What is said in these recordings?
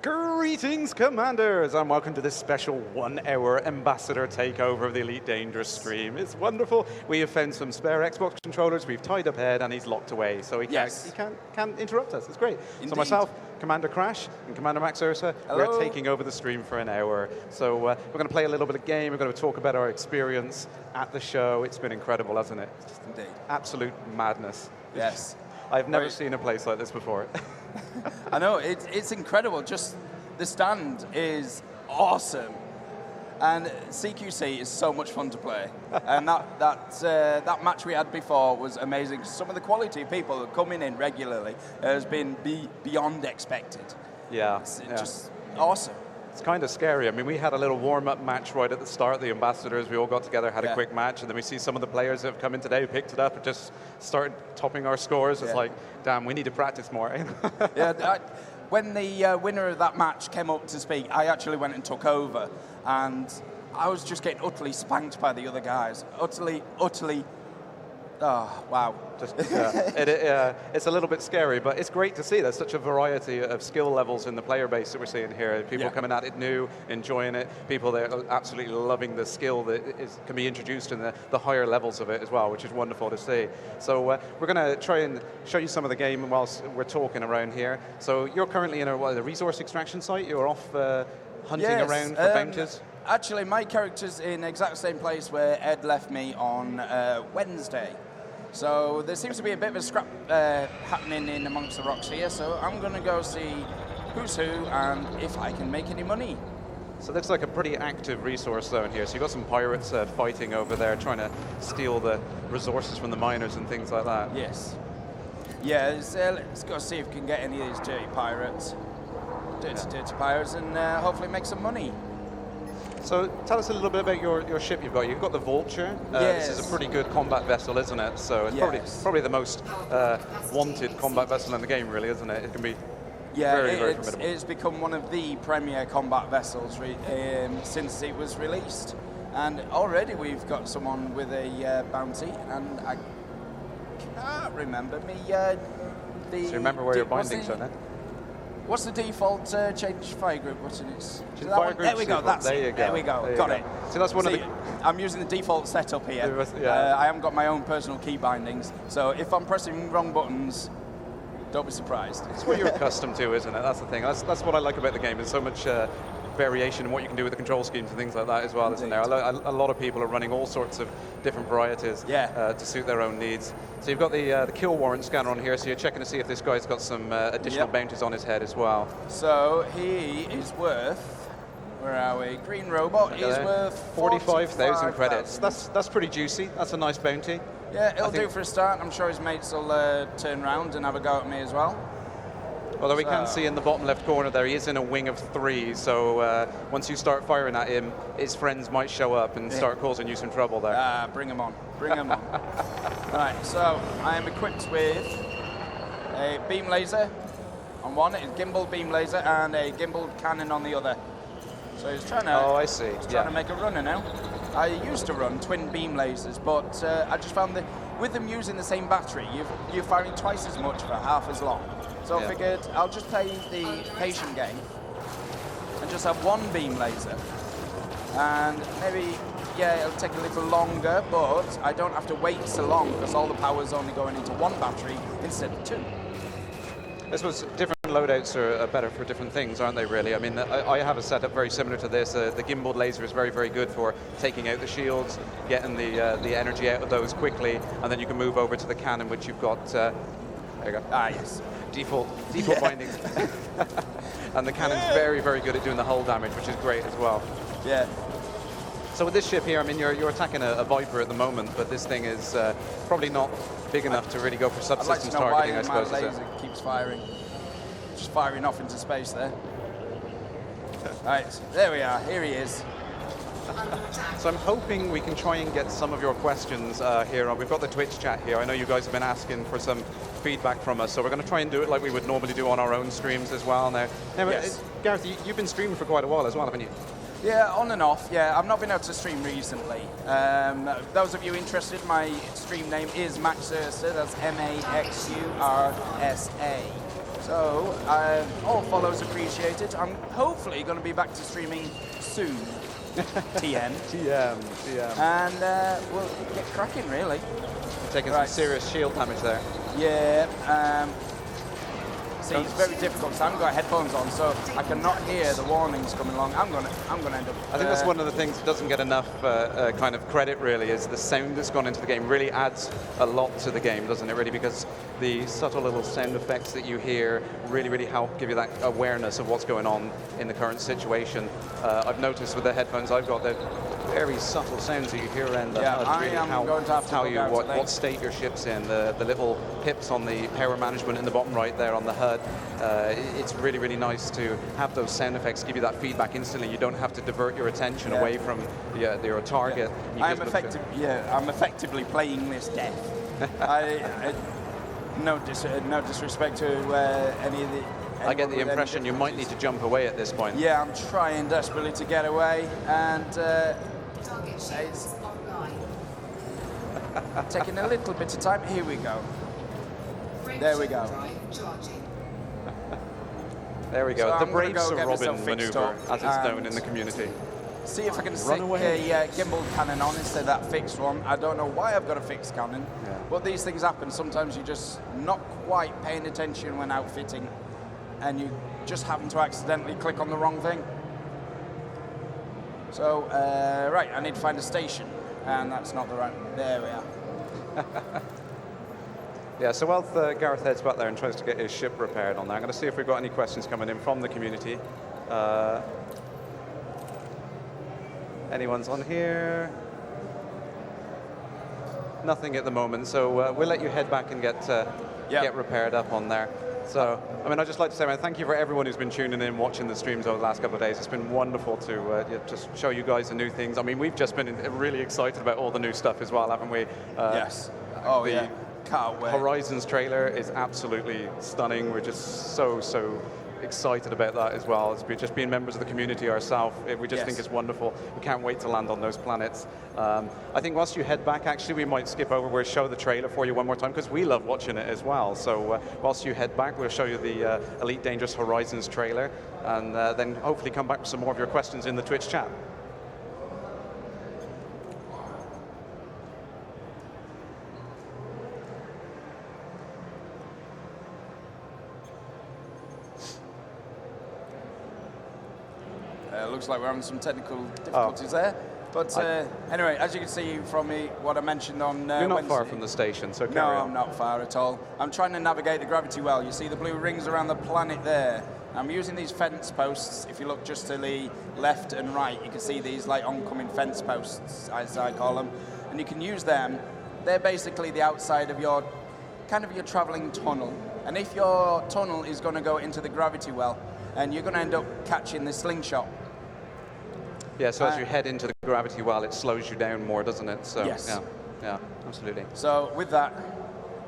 Greetings, Commanders, and welcome to this special 1-hour Ambassador Takeover of the Elite Dangerous stream. It's wonderful. We have found some spare Xbox controllers, we've tied up Ed, and he's locked away, so he can't interrupt us. It's great. Indeed. So myself, Commander Crash, and Commander Max Ursa, we're taking over the stream for an hour. So we're going to play a little bit of game, we're going to talk about our experience at the show. It's been incredible, hasn't it? Indeed. Absolute madness. Yes. I've never seen a place like this before. I know, it's incredible. Just the stand is awesome. And CQC is so much fun to play. And that match we had before was amazing. Some of the quality of people coming in regularly has been beyond expected. Yeah. It's just awesome. It's kind of scary. I mean, we had a little warm-up match right at the start. The ambassadors, we all got together, had a quick match, and then we see some of the players that have come in today who picked it up and just started topping our scores. It's like, damn, we need to practice more. When the winner of that match came up to speak, I actually went and took over, and I was just getting utterly spanked by the other guys. Utterly, oh, wow. It's a little bit scary, but it's great to see. There's such a variety of skill levels in the player base that we're seeing here. People coming at it new, enjoying it. People that are absolutely loving the skill that can be introduced in the higher levels of it as well, which is wonderful to see. So we're going to try and show you some of the game whilst we're talking around here. So you're currently in a resource extraction site. You're off hunting around for bounties? Actually, my character's in the exact same place where Ed left me on Wednesday. So there seems to be a bit of a scrap happening in amongst the rocks here, so I'm going to go see who's who and if I can make any money. So it looks like a pretty active resource zone here. So you've got some pirates fighting over there, trying to steal the resources from the miners and things like that. Yes. Yeah, let's go see if we can get any of these dirty pirates. Dirty pirates, and hopefully make some money. So tell us a little bit about your ship you've got. You've got the Vulture. Yes. This is a pretty good combat vessel, isn't it? So it's probably the most wanted combat vessel in the game, really, isn't it? It can be very formidable. It's become one of the premier combat vessels since it was released. And already we've got someone with a bounty, and I can't remember So you remember where your bindings are now? What's the default change fire group? What's in it? There we go. That's it. There we go. Got it. So that's one of the. I'm using the default setup here. I haven't got my own personal key bindings, so if I'm pressing wrong buttons, don't be surprised. It's what you're accustomed to, isn't it? That's the thing. That's what I like about the game. There's so much variation in what you can do with the control schemes and things like that as well, isn't there? A lot of people are running all sorts of different varieties to suit their own needs. So you've got the kill warrant scanner on here, so you're checking to see if this guy's got some additional bounties on his head as well. So he is worth, where are we? Green robot is worth 45,000 credits. That's pretty juicy. That's a nice bounty. Yeah, it'll do for a start. I'm sure his mates will turn around and have a go at me as well. Although we can see in the bottom left corner there, he is in a wing of 3, so once you start firing at him, his friends might show up and start causing you some trouble there. Bring him on. Right, so I am equipped with a beam laser on one, a gimbal beam laser, and a gimbal cannon on the other. So he's trying to, trying to make a runner now. I used to run twin beam lasers, but I just found that with them using the same battery, you're firing twice as much for half as long. So I figured I'll just play the patient game and just have one beam laser. And maybe, it'll take a little longer, but I don't have to wait so long because all the power's only going into one battery instead of 2. This was different loadouts are better for different things, aren't they, really? I mean, I have a setup very similar to this. The gimbal laser is very, very good for taking out the shields, getting the energy out of those quickly, and then you can move over to the cannon, which you've got, there you go. Yes. Default bindings. And the cannon's very, very good at doing the hull damage, which is great as well. Yeah. So with this ship here, I mean, you're attacking a Viper at the moment, but this thing is probably not big enough to really go for subsystems targeting, I suppose. My laser keeps firing. Just firing off into space there. Right, there we are. Here he is. So I'm hoping we can try and get some of your questions here on. We've got the Twitch chat here. I know you guys have been asking for some feedback from us, so we're going to try and do it like we would normally do on our own streams as well. Now Gareth, you've been streaming for quite a while as well, haven't you? Yeah, on and off. Yeah, I've not been able to stream recently. Those of you interested, my stream name is Max Ursa. That's MAXURSA. So, all follows appreciated. I'm hopefully going to be back to streaming soon. TM. TM. And we'll get cracking, really. You're taking some serious shield damage there. Yeah. See, it's very difficult because I haven't got headphones on, so I cannot hear the warnings coming along. I'm gonna end up. I think that's one of the things that doesn't get enough kind of credit, really, is the sound that's gone into the game. Really adds a lot to the game, doesn't it, really? Because the subtle little sound effects that you hear really help give you that awareness of what's going on in the current situation. I've noticed with the headphones I've got that very subtle sounds that you hear around the HUD really help tell you what state your ship's in. The little pips on the power management in the bottom right there on the HUD. It's really nice to have those sound effects give you that feedback instantly. You don't have to divert your attention away from your target. Yeah. I'm effectively playing this death. No disrespect to any of the. I get the impression you might need to jump away at this point. Yeah, I'm trying desperately to get away, and it's taking a little bit of time. Here we go. There we go. There we go. So the brave Sir Robin maneuver, as it's known in the community. See if I can stick a gimbal cannon on instead of that fixed one. I don't know why I've got a fixed cannon, but these things happen. Sometimes you're just not quite paying attention when outfitting, and you just happen to accidentally click on the wrong thing. So, right, I need to find a station, and that's not the right. There we are. Yeah, so while Gareth heads back there and tries to get his ship repaired on there, I'm going to see if we've got any questions coming in from the community. Anyone's on here? Nothing at the moment, so we'll let you head back and get repaired up on there. So, I mean, I'd just like to say, man, thank you for everyone who's been tuning in, watching the streams over the last couple of days. It's been wonderful to just show you guys the new things. I mean, we've just been really excited about all the new stuff as well, haven't we? Yes. Oh, yeah. Can't wait. Horizons trailer is absolutely stunning. We're just so excited about that as well. It's just being members of the community ourselves, we just think it's wonderful. We can't wait to land on those planets. I think whilst you head back, actually, we might skip over. We'll show the trailer for you one more time because we love watching it as well. So whilst you head back, we'll show you the Elite Dangerous Horizons trailer, and then hopefully come back with some more of your questions in the Twitch chat. Looks like we're having some technical difficulties there. But anyway, as you can see from what I mentioned on You're not Wednesday, far from the station, so carry on. I'm not far at all. I'm trying to navigate the gravity well. You see the blue rings around the planet there. I'm using these fence posts. If you look just to the left and right, you can see these like oncoming fence posts, as I call them. And you can use them. They're basically the outside of your traveling tunnel. And if your tunnel is going to go into the gravity well, and you're going to end up catching the slingshot. Yeah, so as you head into the gravity well, it slows you down more, doesn't it? So, yes. Yeah, absolutely. So with that,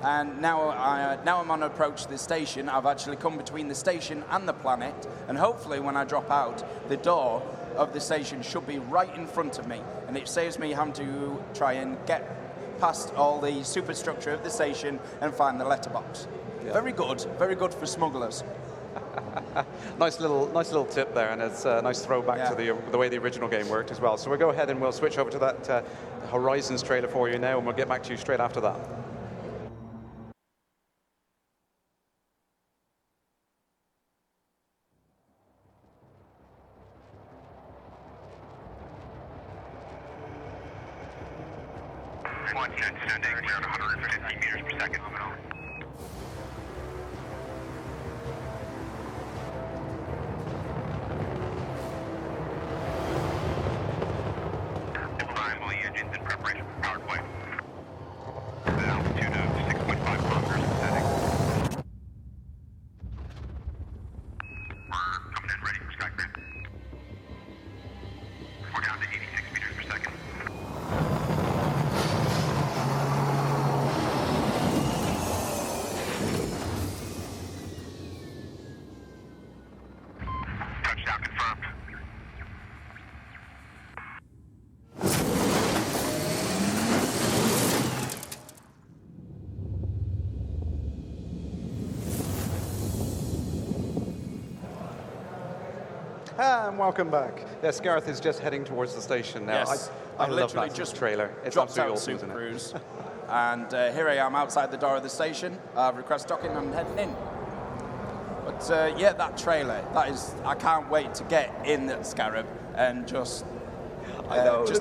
and now I'm on approach to the station. I've actually come between the station and the planet, and hopefully when I drop out, the door of the station should be right in front of me, and it saves me having to try and get past all the superstructure of the station and find the letterbox. Yeah. Very good for smugglers. Nice little tip there, and it's a nice throwback to the way the original game worked as well. So we'll go ahead and we'll switch over to that Horizons trailer for you now, and we'll get back to you straight after that. Descending around 150 meters per second. Engines in preparation for power play. And welcome back. Yes, Gareth is just heading towards the station now. Yes, I I've love literally that just trailer. It's dropped absolutely out awesome, Super isn't it? Cruise, and here I am outside the door of the station. I've requested docking and I'm heading in. But yeah, that trailer, I can't wait to get in that Scarab and just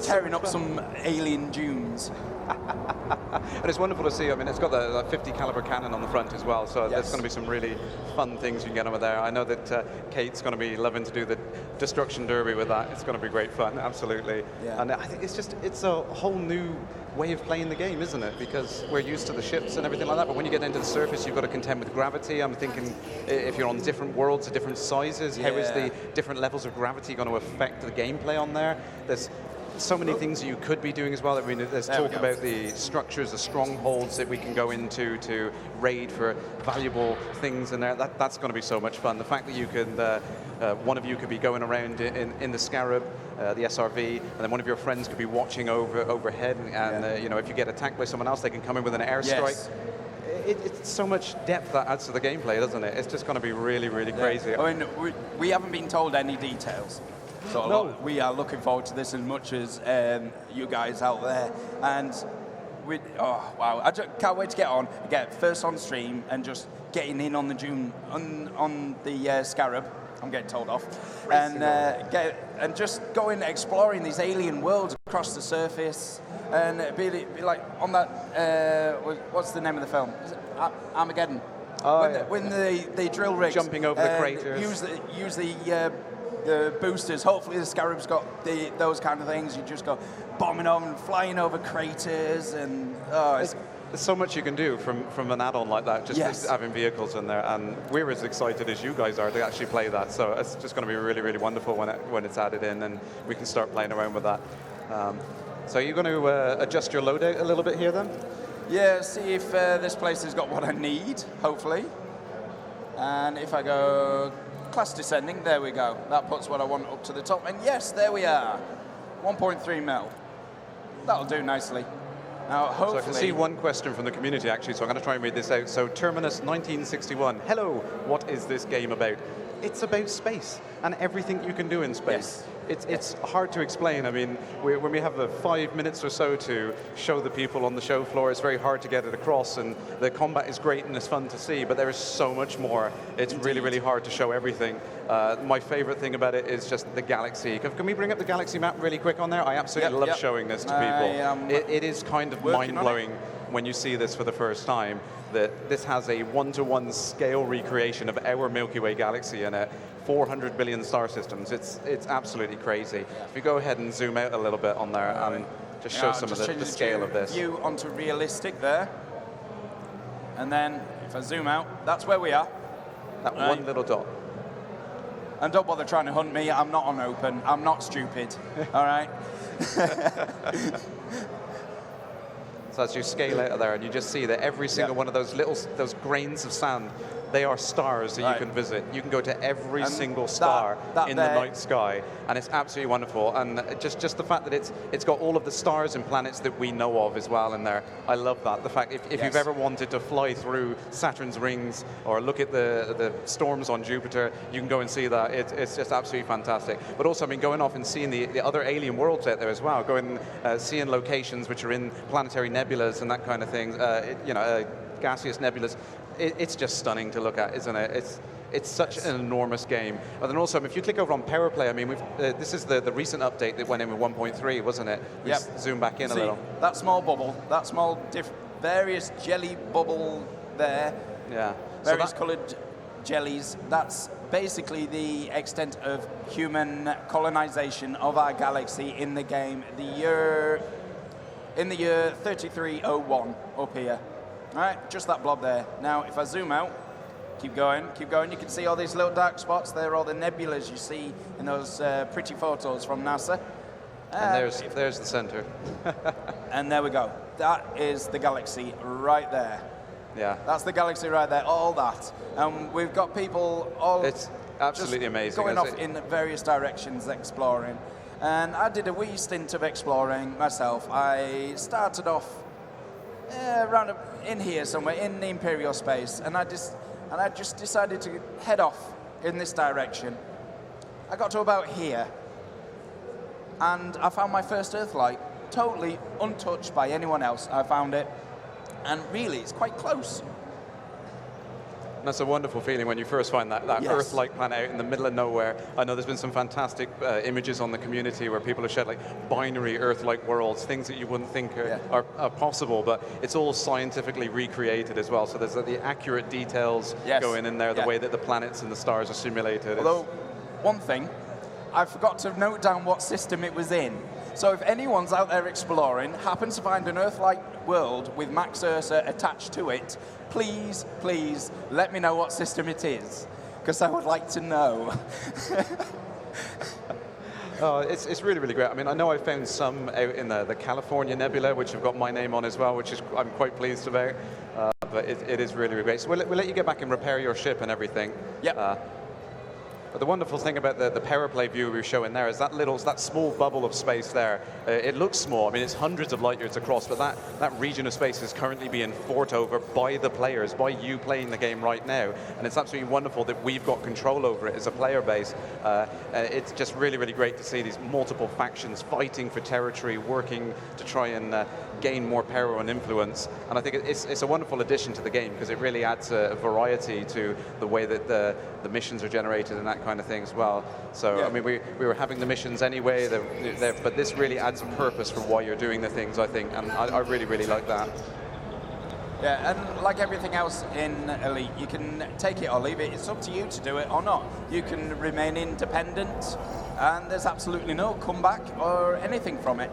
tearing up some alien dunes. And it's wonderful to see. I mean, it's got the 50 caliber cannon on the front as well, so there's going to be some really fun things you can get over there. I know that Kate's going to be loving to do the destruction derby with that. It's going to be great fun, absolutely. Yeah. And I think it's a whole new way of playing the game, isn't it? Because we're used to the ships and everything like that, but when you get into the surface, you've got to contend with gravity. I'm thinking if you're on different worlds at different sizes, how is the different levels of gravity going to affect the gameplay on there? There's so many things you could be doing as well. I mean, there's talk about the structures, the strongholds that we can go into to raid for valuable things in there. That's going to be so much fun. The fact that you can, one of you could be going around in the Scarab, the SRV, and then one of your friends could be watching overhead, and you know, if you get attacked by someone else, they can come in with an airstrike. Yes. It's so much depth that adds to the gameplay, doesn't it? It's just going to be really, really crazy. I mean, we haven't been told any details. So we are looking forward to this as much as you guys out there. And I just can't wait to get first on stream and just getting in on the Dune, on the Scarab. I'm getting told off. And just going exploring these alien worlds across the surface. And be like on that, what's the name of the film? Is it Armageddon? When the drill rigs jumping over the craters. Use the boosters. Hopefully the Scarab's got those kind of things. You just go bombing over and flying over craters, and there's so much you can do from an add-on like that, just having vehicles in there, and we're as excited as you guys are to actually play that. So it's just going to be really, really wonderful when it's added in, and we can start playing around with that. So you're going to adjust your loadout a little bit here then? Yeah, see if this place has got what I need, hopefully. And if I go class descending, there we go. That puts what I want up to the top. And yes, there we are. 1.3 mil. That'll do nicely. Now, hopefully... So I can see one question from the community, actually, so I'm going to try and read this out. So Terminus 1961, hello, what is this game about? It's about space and everything you can do in space. Yes. It's hard to explain. I mean, when we have 5 minutes or so to show the people on the show floor, it's very hard to get it across, and the combat is great and it's fun to see, but there is so much more. It's really, really hard to show everything. My favorite thing about it is just the galaxy. Can we bring up the galaxy map really quick on there? I absolutely love showing this to people. It is kind of mind-blowing when you see this for the first time, that this has a one-to-one scale recreation of our Milky Way galaxy in it. 400 billion star systems. It's absolutely crazy. If you go ahead and zoom out a little bit on there and just show some of the scale of this. View onto realistic there. And then if I zoom out, that's where we are. That one little dot. And don't bother trying to hunt me. I'm not on open. I'm not stupid. All right? So as you scale out of there, and you just see that every single one of those grains of sand, they are stars that you can visit. You can go to every single star in the night sky, and it's absolutely wonderful. And just the fact that it's got all of the stars and planets that we know of as well in there. I love that. The fact if you've ever wanted to fly through Saturn's rings or look at the storms on Jupiter, you can go and see that. It's just absolutely fantastic. But also, I mean, going off and seeing the other alien worlds out there as well, going seeing locations which are in planetary nebulas and that kind of thing. Gaseous nebulas. It's just stunning to look at, isn't it? It's such an enormous game. But then also, if you click over on Power Play, I mean, this is the recent update that went in with 1.3, wasn't it? Zoom back in a little. That small bubble, that small various jelly bubble there. Yeah. Various coloured jellies. That's basically the extent of human colonization of our galaxy in the game. In the year 3301 up here. All right, just that blob there. Now, if I zoom out, keep going, you can see all these little dark spots. They're all the nebulas you see in those pretty photos from NASA. And there's the center. And there we go. That is the galaxy right there. Yeah. That's the galaxy right there, all that. And we've got people all... It's absolutely amazing. Going off in various directions exploring. And I did a wee stint of exploring myself. I started off around in here somewhere in the Imperial space, and I just decided to head off in this direction. I got to about here, and I found my first Earthlight totally untouched by anyone else. I found it, and really, it's quite close. That's a wonderful feeling when you first find that Yes. Earth-like planet out in the middle of nowhere. I know there's been some fantastic images on the community where people have shared like binary Earth-like worlds, things that you wouldn't think are possible, but it's all scientifically recreated as well. So there's the accurate details going in there, the way that the planets and the stars are simulated. Although, one thing, I forgot to note down what system it was in. So if anyone's out there exploring, happens to find an Earth-like world with Max Ursa attached to it, please, please let me know what system it is, because I would like to know. Oh, it's really, really great. I mean, I know I found some out in the California Nebula, which have got my name on as well, which is I'm quite pleased about. But it is really, really great. So we'll let you get back and repair your ship and everything. Yeah. But the wonderful thing about the power play view we were showing there is that small bubble of space there. It looks small. I mean, it's hundreds of light years across, but that region of space is currently being fought over by the players, by you playing the game right now. And it's absolutely wonderful that we've got control over it as a player base. It's just really, really great to see these multiple factions fighting for territory, working to try and gain more power and influence. And I think it's a wonderful addition to the game because it really adds a variety to the way that the missions are generated and that kind of thing as well. So, I mean, we were having the missions anyway, but this really adds a purpose for why you're doing the things, I think, and I really, really like that. Yeah, and like everything else in Elite, you can take it or leave it. It's up to you to do it or not. You can remain independent, and there's absolutely no comeback or anything from it.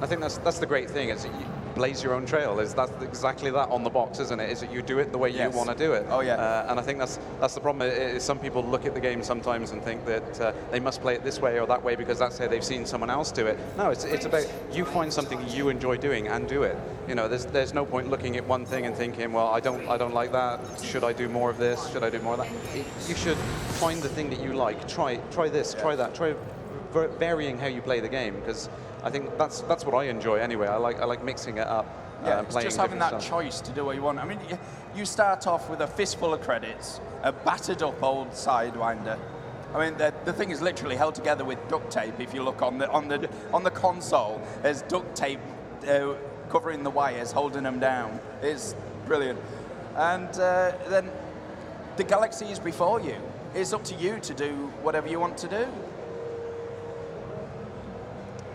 I think that's the great thing, is that you blaze your own trail. That's exactly that on the box, isn't it? Is that you do it the way you want to do it. Oh, yeah. And I think that's the problem. Is some people look at the game sometimes and think that they must play it this way or that way because that's how they've seen someone else do it. No, it's about you find something you enjoy doing and do it. You know, there's no point looking at one thing and thinking, well, I don't like that. Should I do more of this? Should I do more of that? You should find the thing that you like. Try this. Try that. Try varying how you play the game, because I think that's what I enjoy anyway. I like mixing it up. Yeah, it's just having that stuff. choice to do what you want. I mean, you start off with a fistful of credits, a battered up old Sidewinder. I mean, the thing is literally held together with duct tape. If you look on the console, there's duct tape covering the wires, holding them down. It's brilliant. And then the galaxy is before you. It's up to you to do whatever you want to do.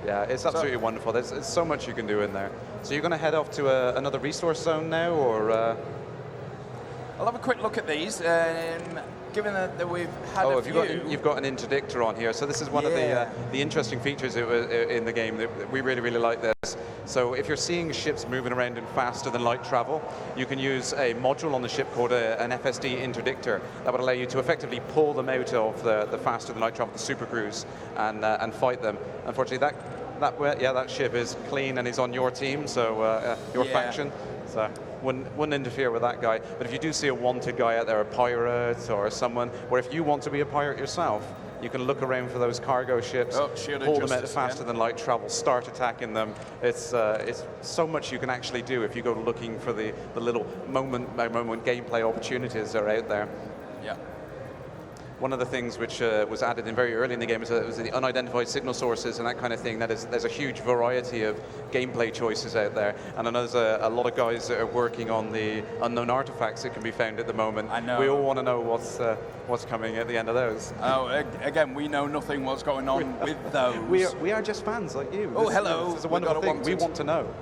Yeah, it's absolutely wonderful. There's so much you can do in there. So you're going to head off to another resource zone now, or? I'll have a quick look at these. Given that we've had a few. You've got an interdictor on here. So this is one of the interesting features in the game that we really, really like this. So if you're seeing ships moving around in faster than light travel, you can use a module on the ship called an FSD interdictor that would allow you to effectively pull them out of the faster than light travel, the super cruise, and fight them. Unfortunately, that ship is clean and is on your team, so your faction. So wouldn't interfere with that guy. But if you do see a wanted guy out there, a pirate or someone, or if you want to be a pirate yourself, you can look around for those cargo ships, pull them out faster than light travel, start attacking them. It's so much you can actually do if you go looking for the little moment gameplay opportunities that are out there. Yeah. One of the things which was added in very early in the game was the unidentified signal sources and that kind of thing. There's a huge variety of gameplay choices out there, and I know there's a lot of guys that are working on the unknown artifacts that can be found at the moment. I know. We all want to know what's coming at the end of those. Oh, again, we know nothing what's going on with those. We are just fans like you. Oh, hello. This is a wonderful thing. We want to know.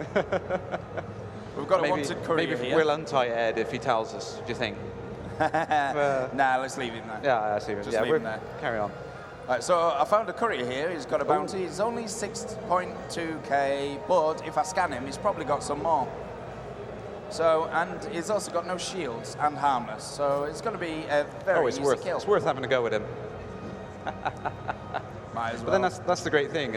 We've got a wanted courier maybe here. we'll untie Ed if he tells us. Do you think? Nah, let's leave him there. Yeah, I see. Just leave him there. Carry on. Right, so I found a courier here. He's got a bounty. It's only 6.2k, but if I scan him, he's probably got some more. So, and he's also got no shields and harmless. So it's going to be a very easy kill. It's worth having a go at him. Might as well. But then that's the great thing.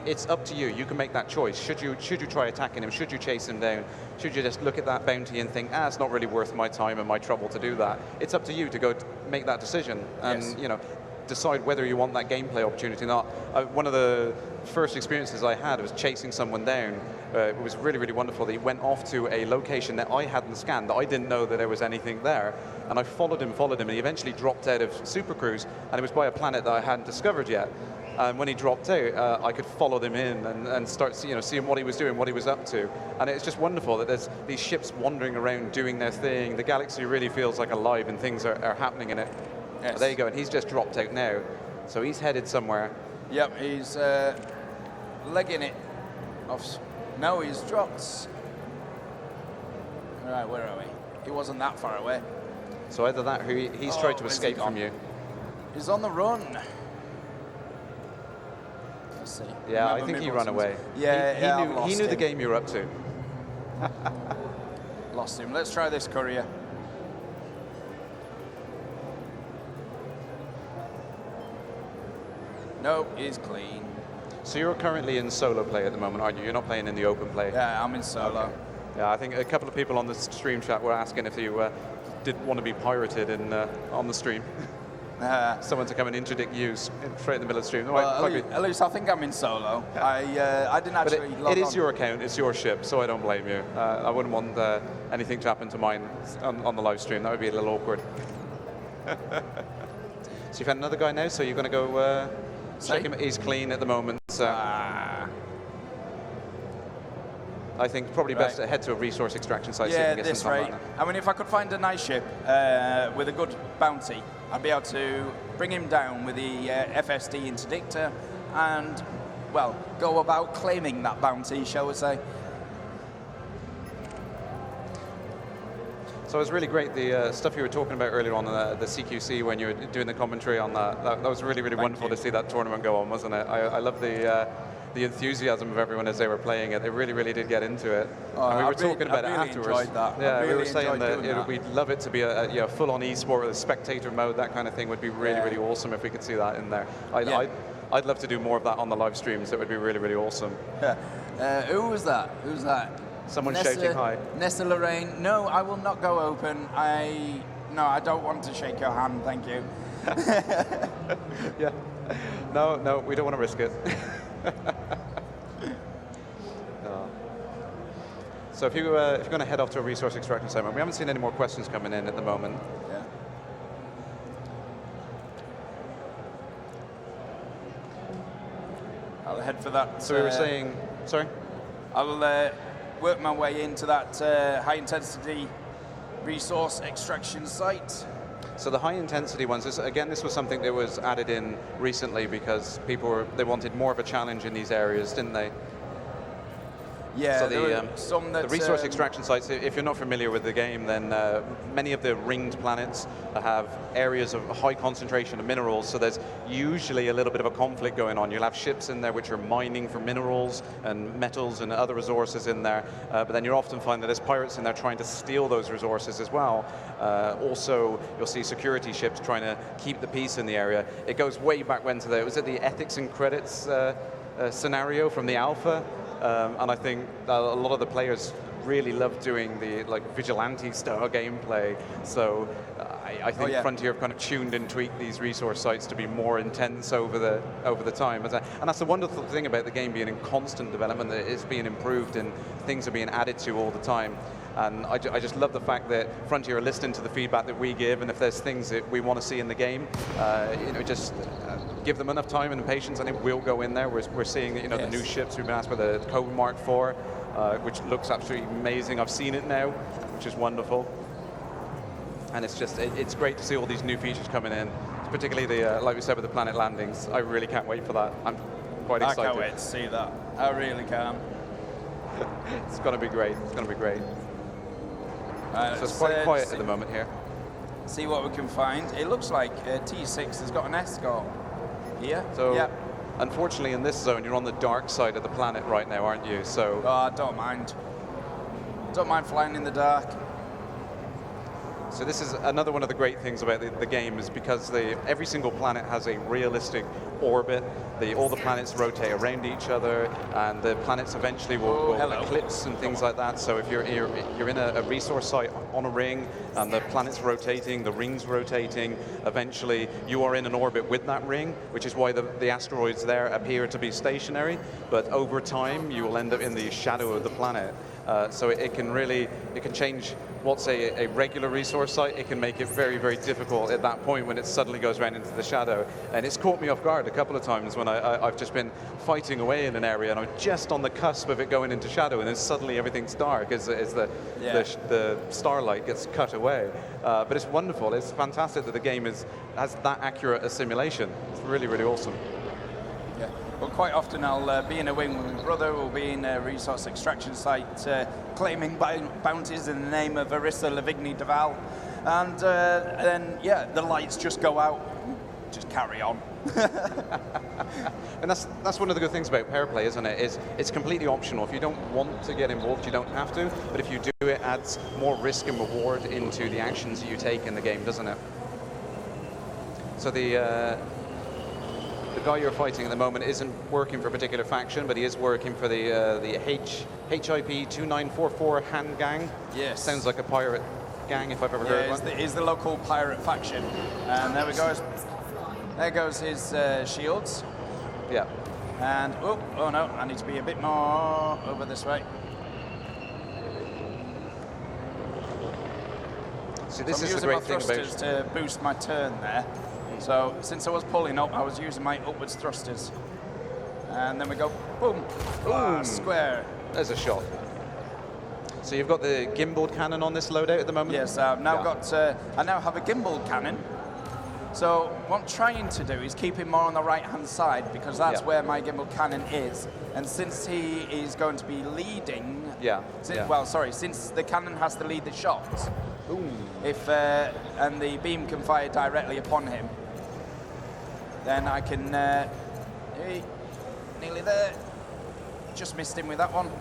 It's up to you. You can make that choice. Should you try attacking him? Should you chase him down? Should you just look at that bounty and think, it's not really worth my time and my trouble to do that? It's up to you to go make that decision and decide whether you want that gameplay opportunity or not. One of the first experiences I had was chasing someone down it was really, really wonderful that he went off to a location that I hadn't scanned, that I didn't know that there was anything there. And I followed him, and he eventually dropped out of Super Cruise, and it was by a planet that I hadn't discovered yet. And when he dropped out, I could follow him in and start seeing what he was doing, what he was up to. And it's just wonderful that there's these ships wandering around doing their thing. The galaxy really feels like alive and things are happening in it. Yes. There you go, and he's just dropped out now. So he's headed somewhere. Yep, he's legging it off. No, he's dropped. All right, where are we? He wasn't that far away. So either that, or he's tried to escape from you. He's on the run. Let's see. Yeah, I think he ran away. Yeah, he knew the game you were up to. Lost him. Let's try this courier. Nope, he's clean. So you're currently in solo play at the moment, aren't you? You're not playing in the open play? Yeah, I'm in solo. Okay. Yeah, I think a couple of people on the stream chat were asking if you did want to be pirated on the stream. Someone to come and interdict you straight in the middle of the stream. Well, at least I think I'm in solo. I didn't actually log on. It is your account, it's your ship, so I don't blame you. I wouldn't want anything to happen to mine on the live stream. That would be a little awkward. So you've had another guy now, so you're going to go check him. He's clean at the moment. So I think probably best to head to a resource extraction site so you can get this some time rate. on it. I mean, if I could find a nice ship with a good bounty, I'd be able to bring him down with the FSD interdictor and, well, go about claiming that bounty, shall we say. So it was really great, the stuff you were talking about earlier on the CQC when you were doing the commentary on that. That was really, really wonderful to see that tournament go on, wasn't it? I love the enthusiasm of everyone as they were playing it. They really, really did get into it. And we were talking about it afterwards. Enjoyed that. Yeah, really we were saying that we'd we'd love it to be a full-on esport with a spectator mode. That kind of thing would be really, really awesome if we could see that in there. I'd love to do more of that on the live streams. It would be really, really awesome. Who was that? Who's that? Someone shouting hi. Nessa Lorraine. No, I will not go open. No, I don't want to shake your hand. Thank you. Yeah. No, we don't want to risk it. So if you're going to head off to a resource extraction site, we haven't seen any more questions coming in at the moment. Yeah. I'll head for that. So we were saying, sorry? I'll work my way into that high-intensity resource extraction site. So the high-intensity ones, this was something that was added in recently because they wanted more of a challenge in these areas, didn't they? Yeah, so the resource extraction sites, if you're not familiar with the game, then many of the ringed planets have areas of high concentration of minerals, so there's usually a little bit of a conflict going on. You'll have ships in there which are mining for minerals and metals and other resources in there, but then you'll often find that there's pirates in there trying to steal those resources as well. Also, you'll see security ships trying to keep the peace in the area. It goes way back when was it the ethics and credits scenario from the alpha? And I think a lot of the players really love doing the vigilante style gameplay. So I think Frontier have kind of tuned and tweaked these resource sites to be more intense over the time. And that's the wonderful thing about the game being in constant development, that it's being improved and things are being added to all the time. And I just love the fact that Frontier are listening to the feedback that we give, and if there's things that we want to see in the game, just give them enough time and patience, and it will go in there. We're seeing the new ships. We've been asked for the Code Mark IV, which looks absolutely amazing. I've seen it now, which is wonderful. And it's great to see all these new features coming in, particularly the like we said with the planet landings. I really can't wait for that. I'm quite excited. I can't wait to see that. I really can. It's going to be great. It's going to be great. So it's quite quiet at the moment here. See what we can find. It looks like T6 has got an escort here. So, unfortunately, in this zone, you're on the dark side of the planet right now, aren't you? So. I don't mind. Don't mind flying in the dark. So this is another one of the great things about the game is because every single planet has a realistic orbit. All the planets rotate around each other, and the planets eventually will eclipse and things like that. So if you're in a resource site on a ring, and the planet's rotating, the ring's rotating, eventually you are in an orbit with that ring, which is why the asteroids there appear to be stationary. But over time, you will end up in the shadow of the planet. So it can change what's a regular resource site. It can make it very, very difficult at that point when it suddenly goes around into the shadow. And it's caught me off guard a couple of times when I've just been fighting away in an area and I'm just on the cusp of it going into shadow, and then suddenly everything's dark as the starlight gets cut away. But it's wonderful. It's fantastic that the game has that accurate a simulation. It's really, really awesome. Yeah. Well, quite often I'll be in a wing with my brother, we'll be in a resource extraction site claiming bounties in the name of Arissa Lavigny Duval, and then, yeah, the lights just go out, just carry on. And that's one of the good things about pair play, isn't it? It's completely optional. If you don't want to get involved, you don't have to, but if you do, it adds more risk and reward into the actions that you take in the game, doesn't it? So the guy you're fighting at the moment isn't working for a particular faction, but he is working for the HIP 2944 Han Gang. Yes. Sounds like a pirate gang if I've ever heard one. He's the local pirate faction. And there we go. There goes his shields. Yeah. And, oh no, I need to be a bit more over this way. So this I'm is the using great my thing thrusters to boost my turn there. So since I was pulling up, I was using my upwards thrusters. And then we go, boom, square. There's a shot. So you've got the gimbaled cannon on this loadout at the moment? Yes, I've now got, I now have a gimbal cannon. So what I'm trying to do is keep him more on the right-hand side, because that's where my gimbal cannon is. And since he is going to be leading, since the cannon has to lead the shots, if and the beam can fire directly upon him, then I can, nearly there, just missed him with that one.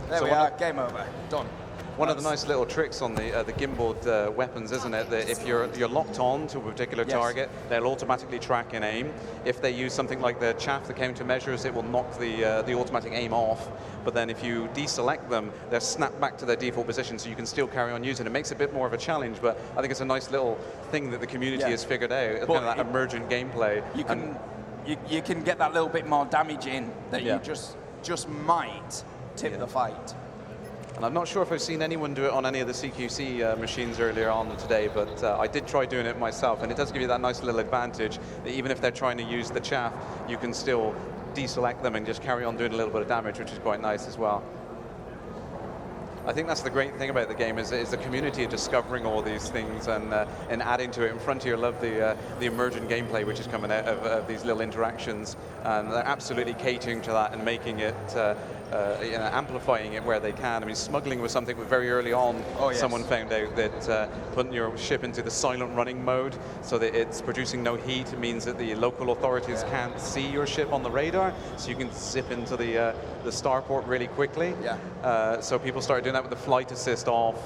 There we are, game over, done. One of the nice little tricks on the gimbaled weapons, isn't it, that if you're locked on to a particular target, they'll automatically track and aim. If they use something like the chaff, the countermeasures, it will knock the automatic aim off. But then if you deselect them, they're snapped back to their default position, so you can still carry on using it. It makes it a bit more of a challenge, but I think it's a nice little thing that the community has figured out. It's kind of that emergent gameplay. You can get that little bit more damage in that you just might tip the fight. And I'm not sure if I've seen anyone do it on any of the CQC machines earlier on today, but I did try doing it myself, and it does give you that nice little advantage that even if they're trying to use the chaff, you can still deselect them and just carry on doing a little bit of damage, which is quite nice as well. I think that's the great thing about the game is the community discovering all these things and adding to it. And Frontier love the emergent gameplay which is coming out of these little interactions, and they're absolutely catering to that and making it, amplifying it where they can. I mean, smuggling was something that very early on someone found out that putting your ship into the silent running mode so that it's producing no heat means that the local authorities can't see your ship on the radar, so you can zip into the starport really quickly. So people started doing that with the flight assist off,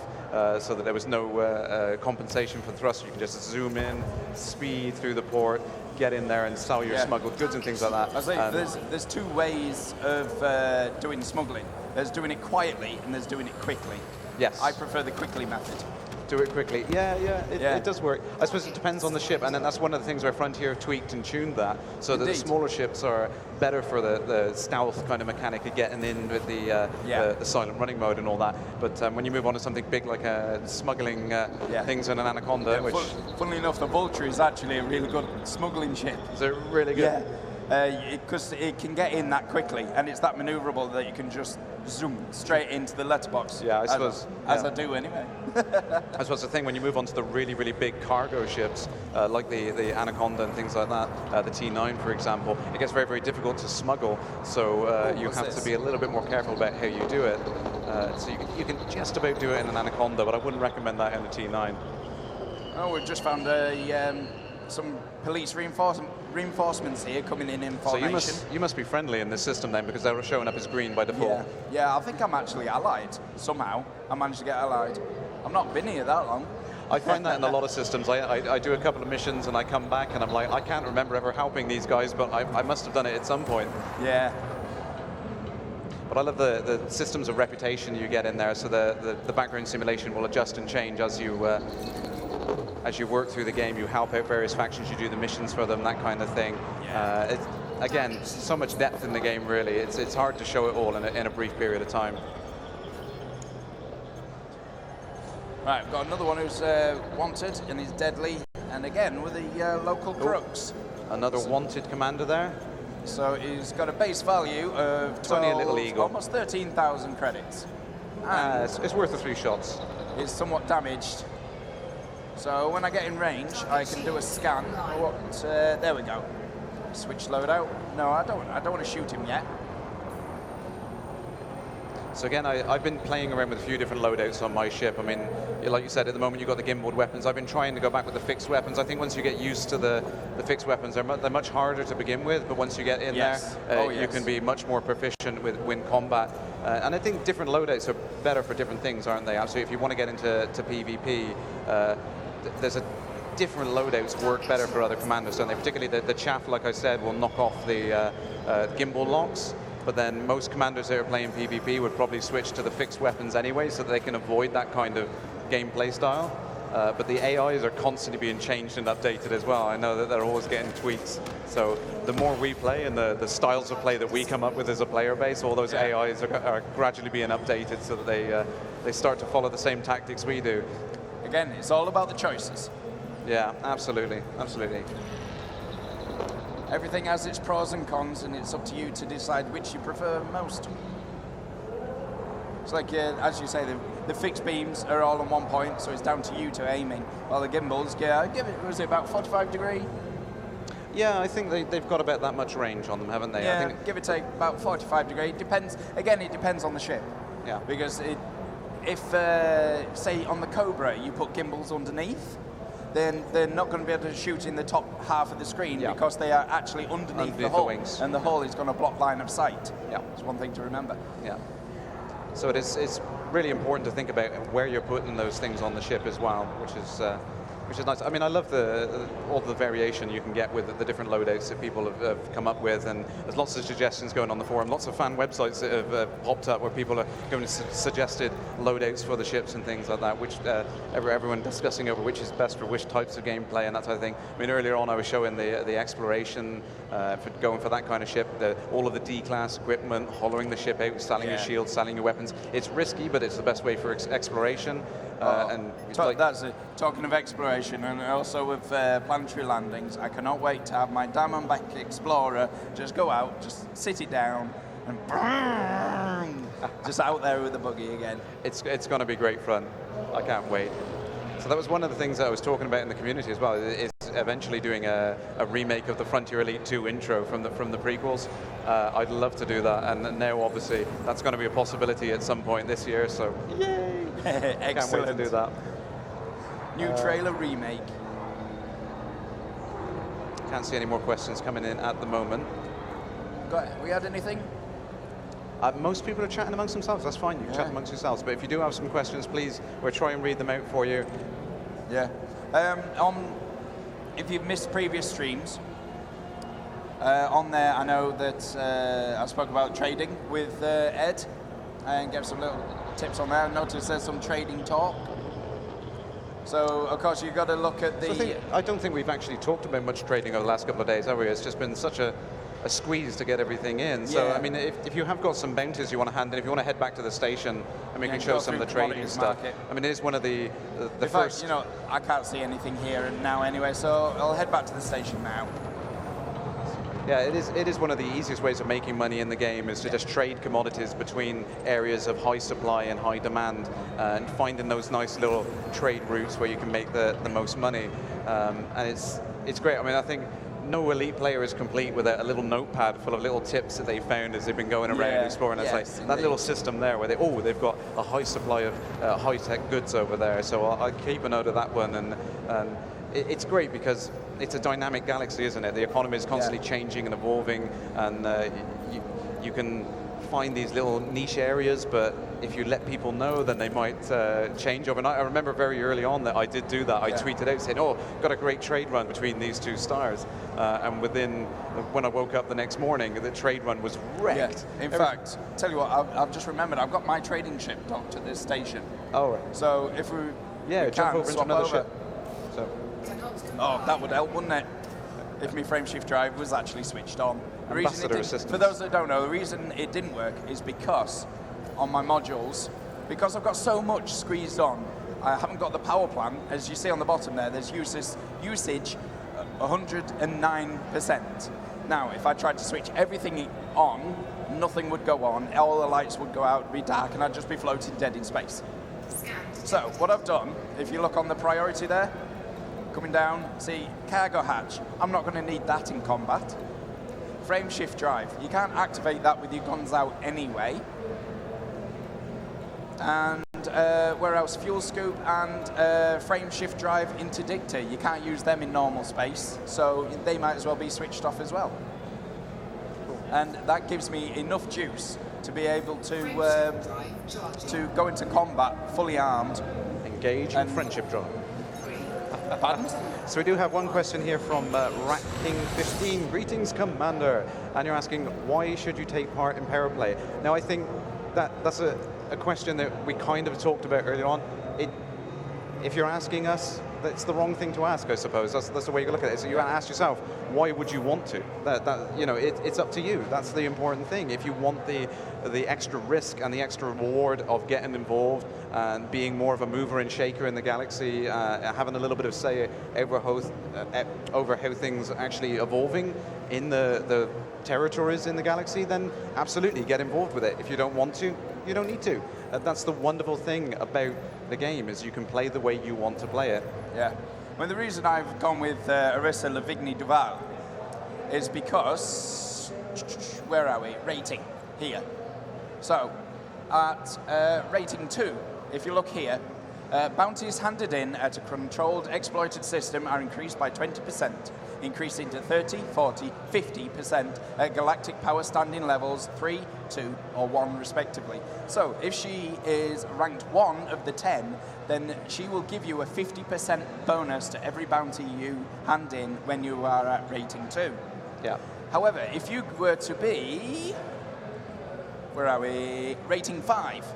so that there was no compensation for thrust. You can just zoom in, speed through the port, get in there and sell your smuggled goods and things like that. I say there's two ways of doing smuggling. There's doing it quietly and there's doing it quickly. Yes. I prefer the quickly method. Do it quickly. It does work. I suppose it depends on the ship, and then that's one of the things where Frontier have tweaked and tuned that, so that the smaller ships are better for the stealth kind of mechanic of getting in with the silent running mode and all that. But when you move on to something big like smuggling things in an Anaconda, which... Funnily enough, the Vulture is actually a really good smuggling ship. Is it really good? Because it can get in that quickly, and it's that maneuverable that you can just zoom straight into the letterbox. Yeah, I suppose. As I do anyway. I suppose the thing when you move on to the really, really big cargo ships, like the Anaconda and things like that, the T9, for example, it gets very, very difficult to smuggle. So you have to be a little bit more careful about how you do it. So you can just about do it in an Anaconda, but I wouldn't recommend that in a T9. Oh, we've just found some police reinforcements here coming in formation. So you must be friendly in this system then, because they're showing up as green by default. Yeah, I think I'm actually allied somehow. I managed to get allied. I've not been here that long. I find that in a lot of systems. I do a couple of missions and I come back and I'm like, I can't remember ever helping these guys, but I must have done it at some point. Yeah. But I love the systems of reputation you get in there, so the background simulation will adjust and change as you work through the game. You help out various factions, you do the missions for them, that kind of thing. Yeah. Again, so much depth in the game, really. It's hard to show it all in a brief period of time. Right, we've got another one who's wanted and he's deadly, and again with the local crooks. Another wanted commander there. So he's got a base value of only a little eagle. almost 13,000 credits. And It's worth the 3 shots. is somewhat damaged. So when I get in range, I can do a scan. There we go. Switch loadout. No, I don't want to shoot him yet. So again, I've been playing around with a few different loadouts on my ship. I mean, like you said, at the moment you've got the gimbaled weapons. I've been trying to go back with the fixed weapons. I think once you get used to the fixed weapons, they're much harder to begin with, but once you get in there, you can be much more proficient with combat. And I think different loadouts are better for different things, aren't they? Absolutely. If you want to get into PvP, there's a different loadouts work better for other commanders, don't they? Particularly the chaff, like I said, will knock off the gimbal locks. But then most commanders that are playing PvP would probably switch to the fixed weapons anyway, so that they can avoid that kind of gameplay style. But the AIs are constantly being changed and updated as well. I know that they're always getting tweaks. So the more we play and the styles of play that we come up with as a player base, all those AIs are gradually being updated so that they start to follow the same tactics we do. Again, it's all about the choices. Yeah, absolutely, absolutely. Everything has its pros and cons, and it's up to you to decide which you prefer most. It's like, as you say, the fixed beams are all on one point, so it's down to you to aiming. While the gimbals, give it, was it about 45 degree? Yeah, I think they've got about that much range on them, haven't they? Yeah, I think give or take about 45 degree. It depends. Again, it depends on the ship. Yeah. Because if, say, on the Cobra, you put gimbals underneath, then they're not going to be able to shoot in the top half of the screen because they are actually underneath the hull, wings. and the hull is going to block line of sight. Yeah. It's one thing to remember. Yeah. So it's really important to think about where you're putting those things on the ship as well, which is nice. I mean, I love all the variation you can get with the different loadouts that people have come up with, and there's lots of suggestions going on the forum, lots of fan websites that have popped up where people are going to suggested loadouts for the ships and things like that, which everyone discussing over which is best for which types of gameplay and that type of thing. I mean, earlier on I was showing the exploration for going for that kind of ship, all of the D-class equipment, hollowing the ship out, selling your shields, selling your weapons. It's risky, but it's the best way for exploration. Talking of exploration, and also with planetary landings, I cannot wait to have my Diamondback Explorer just go out, just sit it down, and just out there with the buggy again. It's going to be great fun. I can't wait. So that was one of the things that I was talking about in the community as well, is eventually doing a remake of the Frontier Elite 2 intro from the prequels. I'd love to do that, and now obviously that's going to be a possibility at some point this year, so yay! Excellent. Can't wait to do that. New trailer remake. Can't see any more questions coming in at the moment. We had anything? Most people are chatting amongst themselves. That's fine. You can chat amongst yourselves. But if you do have some questions, please, we'll try and read them out for you. Yeah. If you've missed previous streams, on there I know that I spoke about trading with Ed and gave some little tips on there. I noticed there's some trading talk. So, of course, you've got to look at the... I don't think we've actually talked about much trading over the last couple of days, have we? It's just been such a squeeze to get everything in. So, I mean, if you have got some bounties you want to hand in, if you want to head back to the station, and we can show some of the trading stuff. I mean, it is one of the first... you know, I can't see anything here and now anyway, so I'll head back to the station now. Yeah, it is one of the easiest ways of making money in the game, is to just trade commodities between areas of high supply and high demand, and finding those nice little trade routes where you can make the most money. And it's great. I mean, I think no elite player is complete without a little notepad full of little tips that they found as they've been going around exploring. It's like that little system there where they've got a high supply of high-tech goods over there. So I'll keep a note of that one. And it's great because it's a dynamic galaxy, isn't it? The economy is constantly changing and evolving, and you can find these little niche areas, but if you let people know, then they might change overnight. I remember very early on that I did do that. I tweeted out saying, "Oh, got a great trade run between these two stars," and when I woke up the next morning, the trade run was wrecked. Yeah. In fact, tell you what, I've just remembered, I've got my trading ship docked at this station. Oh, right. So if we jump over into another ship. So. Oh, that would help, wouldn't it? If my frame shift drive was actually switched on. Ambassador assistance. For those that don't know, the reason it didn't work is because on my modules, because I've got so much squeezed on, I haven't got the power plant. As you see on the bottom there, there's usage 109%. Now, if I tried to switch everything on, nothing would go on, all the lights would go out, be dark, and I'd just be floating dead in space. So, what I've done, if you look on the priority there, coming down, see, cargo hatch. I'm not going to need that in combat. Frame shift drive. You can't activate that with your guns out anyway. And where else? Fuel scoop and frame shift drive interdictor. You can't use them in normal space, so they might as well be switched off as well. And that gives me enough juice to be able to go into combat fully armed. Engage and friendship drive. Pardon? So we do have one question here from Rat King 15. Greetings, Commander. And you're asking, why should you take part in power play? Now, I think that's a question that we kind of talked about earlier on. If you're asking us, that's the wrong thing to ask, I suppose. That's the way you look at it. So you ask yourself, why would you want to? It's up to you. That's the important thing. If you want the extra risk and the extra reward of getting involved and being more of a mover and shaker in the galaxy, having a little bit of say over how things are actually evolving in the territories in the galaxy, then absolutely get involved with it. If you don't want to, you don't need to. That's the wonderful thing about the game, is you can play the way you want to play it. Yeah. Well, the reason I've gone with Arissa Lavigny Duval is because, where are we? Rating, here. So, at rating 2, if you look here, bounties handed in at a controlled exploited system are increased by 20%, increasing to 30, 40, 50% at galactic power standing levels 3, 2, or 1 respectively. So if she is ranked 1 of the 10, then she will give you a 50% bonus to every bounty you hand in when you are at rating 2. Yeah. However, if you were to be, where are we, rating 5,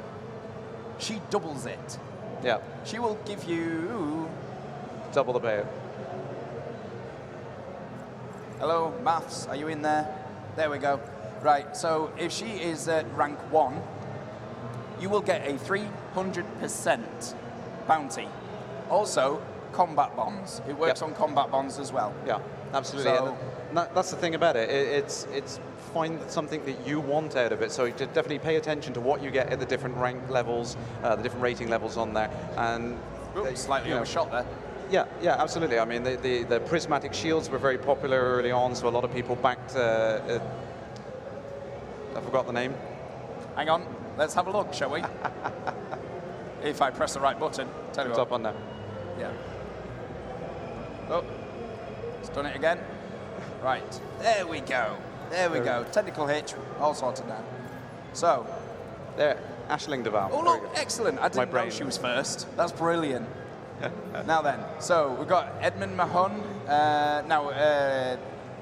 she doubles it. Yeah. She will give you... Double the payout. Hello, maths, are you in there? There we go. Right, so if she is at rank 1, you will get a 300% bounty. Also, combat bonds. It works on combat bonds as well. Yeah, absolutely. So, and that's the thing about it. It's find something that you want out of it. So definitely pay attention to what you get at the different rank levels, the different rating levels on there. And slightly overshot there. Yeah, absolutely. I mean, the prismatic shields were very popular early on, so a lot of people backed. I forgot the name. Hang on, let's have a look, shall we? If I press the right button, tell you It's what. up on there. Yeah. Oh, it's done it again. Right, there we go. There we go. Technical hitch, all sorted now. So, there, Aisling Duval. oh look, excellent. I didn't know she was first. That's brilliant. Now then, so we've got Edmund Mahon.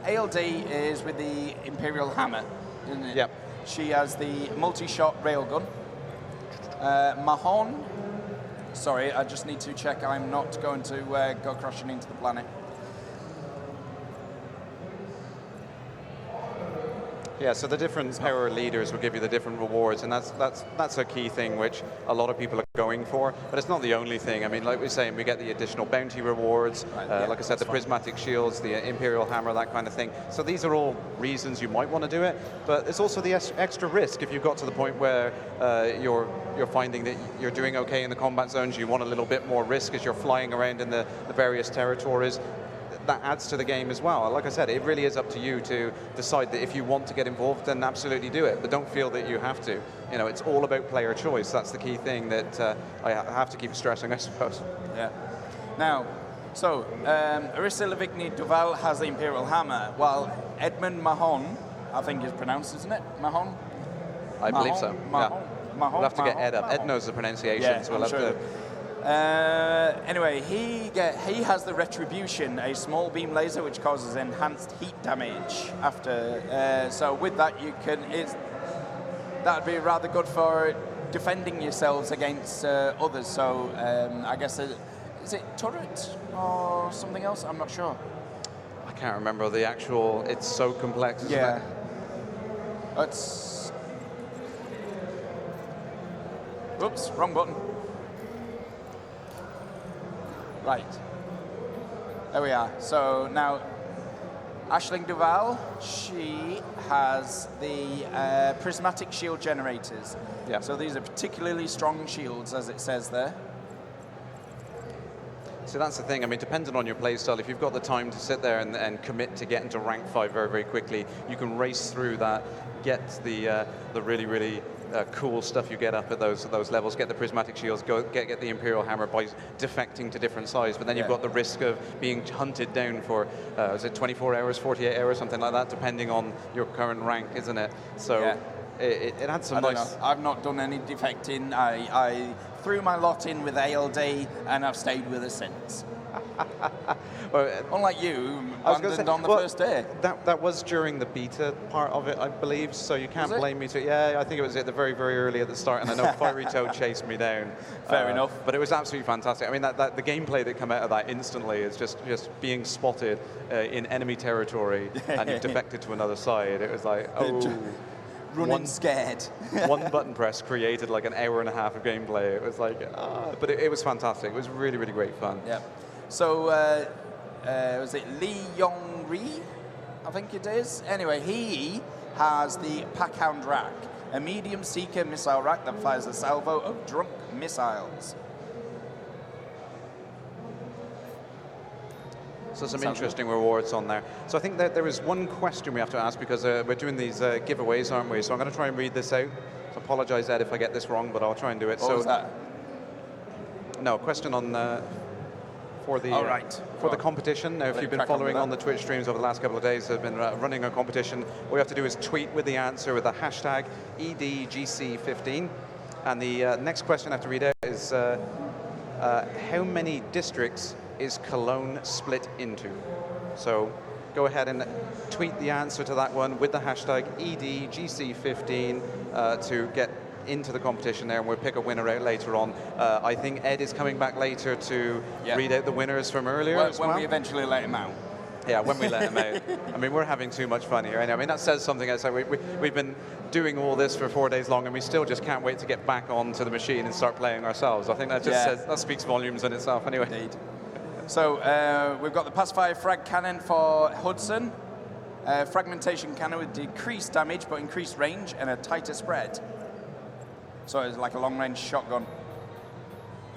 ALD is with the Imperial Hammer, isn't it? Yep. She has the multi-shot railgun. Mahon, sorry, I just need to check I'm not going to go crashing into the planet. Yeah, so the different power leaders will give you the different rewards, and that's a key thing which a lot of people are going for, but it's not the only thing. I mean, like we're saying, we get the additional bounty rewards, like I said, the prismatic shields, the Imperial Hammer, that kind of thing. So these are all reasons you might want to do it, but it's also the extra risk. If you've got to the point where you're finding that you're doing okay in the combat zones, you want a little bit more risk as you're flying around in the various territories. That adds to the game as well. Like I said, it really is up to you to decide that if you want to get involved, then absolutely do it, but don't feel that you have to. You know, it's all about player choice. That's the key thing that I have to keep stressing, I suppose. Yeah. Now, so Arissa Lavigny Duval has the Imperial Hammer, while Edmund Mahon, I think is pronounced, isn't it? Mahon? I believe so. We'll have to get Ed up. Ed knows the pronunciation, Yeah, so we'll I'm have sure. to. Anyway, he has the Retribution, a small beam laser which causes enhanced heat damage. After so with that that'd be rather good for defending yourselves against others. So I guess is it turret or something else? I'm not sure. I can't remember the actual. It's so complex. Isn't Yeah. it? It's. Oops, wrong button. Right. There we are. So now, Aisling Duval, she has the prismatic shield generators. Yeah. So these are particularly strong shields, as it says there. So that's the thing. I mean, depending on your playstyle, if you've got the time to sit there and commit to get into rank 5 very, very quickly, you can race through that, get the really, really cool stuff you get up at those levels, get the prismatic shields, get the Imperial Hammer by defecting to different sides. But then you've got the risk of being hunted down for, is it 24 hours, 48 hours, something like that, depending on your current rank, isn't it? So it had some nice... I've not done any defecting. I threw my lot in with ALD, and I've stayed with it since. Well, unlike you, who abandoned on the first day. That was during the beta part of it, I believe, so you can't blame me. Yeah, I think it was at the very, very early at the start, and I know Fiery Toad chased me down. Fair enough. But it was absolutely fantastic. I mean, the gameplay that came out of that instantly is just being spotted in enemy territory, and you've defected to another side. It was like, oh... Running scared. One button press created like an hour and a half of gameplay. It was like, but it was fantastic. It was really, really great fun. Yeah. So, was it Lee Yong-ri? I think it is. Anyway, he has the Packhound rack, a medium seeker missile rack that fires a salvo of drunk missiles. So some interesting rewards on there. So I think that there is one question we have to ask because we're doing these giveaways, aren't we? So I'm going to try and read this out. So apologize, Ed, if I get this wrong, but I'll try and do it. What was that? No, question on for the for the competition. Now, if you've been following on the Twitch streams over the last couple of days, I've been running a competition. All you have to do is tweet with the answer with the hashtag EDGC15. And the next question I have to read out is how many districts is Cologne split into? So go ahead and tweet the answer to that one with the hashtag EDGC15 to get into the competition there, and we'll pick a winner out later on. I think Ed is coming back later to read out the winners from earlier. When we eventually let him out. Yeah, when we let him out. I mean, we're having too much fun here. I mean, that says something. It's like we've been doing all this for 4 days long, and we still just can't wait to get back onto the machine and start playing ourselves. I think that just says, that speaks volumes in itself anyway. Indeed. So we've got the Pacifier frag cannon for Hudson. Fragmentation cannon with decreased damage but increased range and a tighter spread. So it's like a long-range shotgun.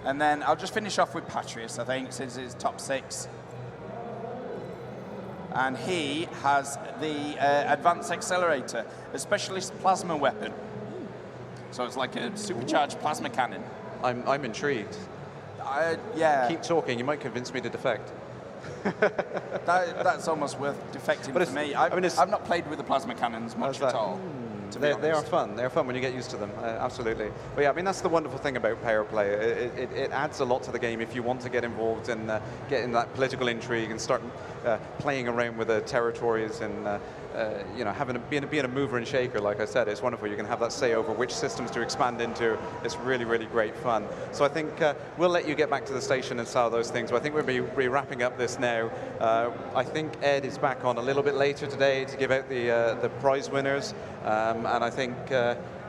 And then I'll just finish off with Patrius, I think, since it's top 6. And he has the Advanced Accelerator, a specialist plasma weapon. So it's like a supercharged plasma cannon. I'm intrigued. Yeah. Keep talking, you might convince me to defect. That's almost worth defecting for me. I've not played with the plasma cannons much at all. They are fun. They're fun when you get used to them, absolutely. But yeah, I mean, that's the wonderful thing about power play. It adds a lot to the game if you want to get involved in getting that political intrigue and start playing around with the territories and you know, being a mover and shaker. Like I said, it's wonderful. You can have that say over which systems to expand into. It's really, really great fun. So I think we'll let you get back to the station and sell those things. But I think we'll be wrapping up this now. I think Ed is back on a little bit later today to give out the prize winners. And I think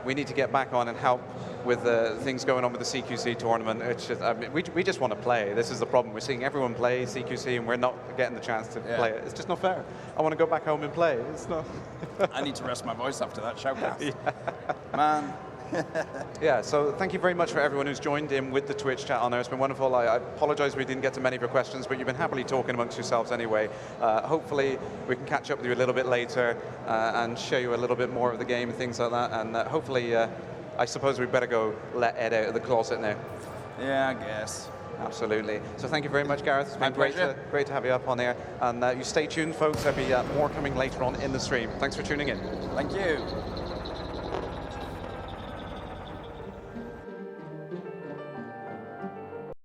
we need to get back on and help with the things going on with the CQC tournament. It's just, I mean, we just want to play. This is the problem. We're seeing everyone play CQC and we're not getting the chance to play it. It's just not fair. I want to go back home and play. It's not. I need to rest my voice after that shoutcast. Man. Yeah, so thank you very much for everyone who's joined in with the Twitch chat on there. It's been wonderful. I apologize we didn't get to many of your questions, but you've been happily talking amongst yourselves anyway. Hopefully we can catch up with you a little bit later and show you a little bit more of the game and things like that. And hopefully, I suppose we better go let Ed out of the closet now. Yeah, I guess. Absolutely. So thank you very much, Gareth. It's been great to have you up on there. And you stay tuned, folks. There'll be more coming later on in the stream. Thanks for tuning in. Thank you.